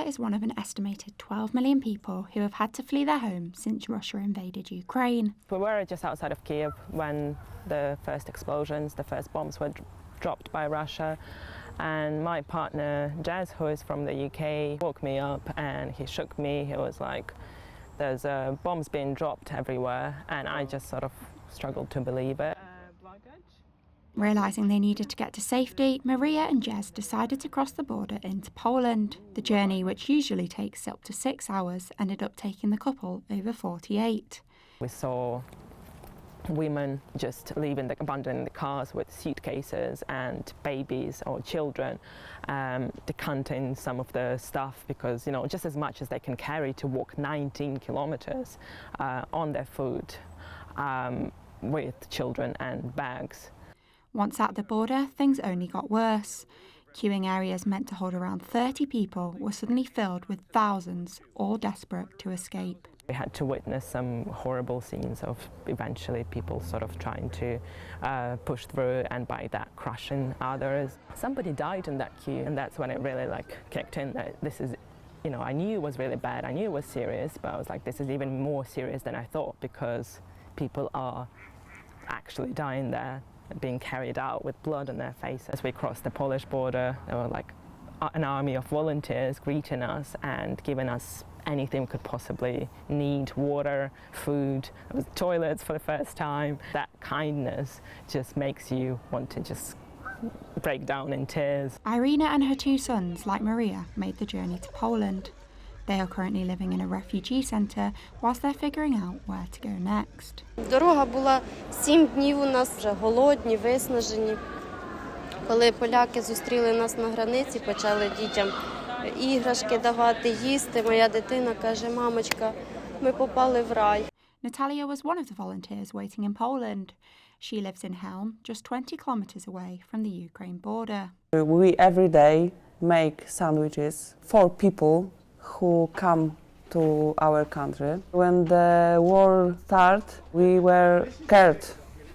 is one of an estimated 12 million people who have had to flee their home since Russia invaded Ukraine. We were just outside of Kiev when the first explosions, the first bombs were dropped by Russia. And my partner, Jez, who is from the UK, woke me up and he shook me. He was like, there's bombs being dropped everywhere. And I just sort of struggled to believe it. Realising they needed to get to safety, Maria and Jez decided to cross the border into Poland. The journey, which usually takes up to 6 hours, ended up taking the couple over 48. We saw women just abandoning the cars with suitcases and babies or children, decanting some of the stuff because, just as much as they can carry to walk 19 kilometers on their foot with children and bags. Once at the border, things only got worse. Queuing areas meant to hold around 30 people were suddenly filled with thousands, all desperate to escape. We had to witness some horrible scenes of eventually people sort of trying to push through and by that crushing others. Somebody died in that queue, and that's when it really kicked in that this is, I knew it was really bad, I knew it was serious, but I was like, this is even more serious than I thought because people are actually dying there, being carried out with blood on their faces. As we crossed the Polish border, there were like an army of volunteers greeting us and giving us anything we could possibly need, water, food, toilets for the first time. That kindness just makes you want to just break down in tears. Irina and her 2 sons, like Maria, made the journey to Poland. They are currently living in a refugee centre whilst they're figuring out where to go next. Дорога була 7 днів у нас, вже голодні, виснажені. Коли поляки зустріли нас на границі, почали дітям іграшки давати, їсти, моя дитина каже, мамочка, ми попали в рай. Natalia was one of the volunteers waiting in Poland. She lives in Helm, just 20 kilometres away from the Ukraine border. We every day make sandwiches for people who come to our country. When the war started, we were scared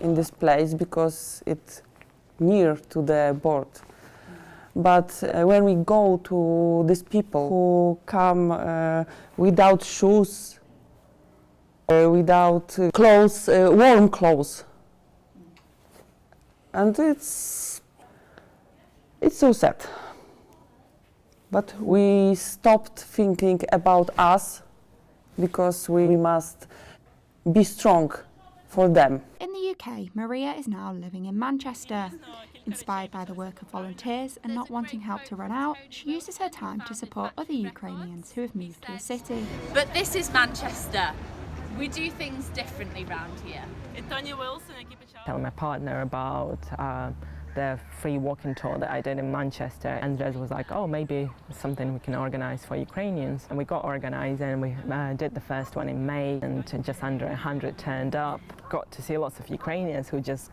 in this place because it's near to the border. But when we go to these people who come without shoes, without clothes, warm clothes, and it's so sad. But we stopped thinking about us because we must be strong for them. In the UK, Maria is now living in Manchester. Inspired by the work of volunteers and not wanting help to run out, she uses her time to support other Ukrainians who have moved to the city. But this is Manchester. We do things differently round here. Telling my partner about the free walking tour that I did in Manchester, and Jez was like, oh, maybe it's something we can organise for Ukrainians. And we got organised and we did the first one in May, and just under 100 turned up. Got to see lots of Ukrainians who just,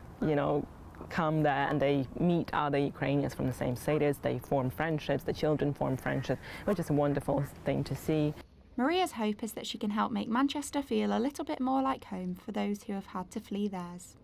come there and they meet other Ukrainians from the same cities, they form friendships, the children form friendships, which is a wonderful thing to see. Maria's hope is that she can help make Manchester feel a little bit more like home for those who have had to flee theirs.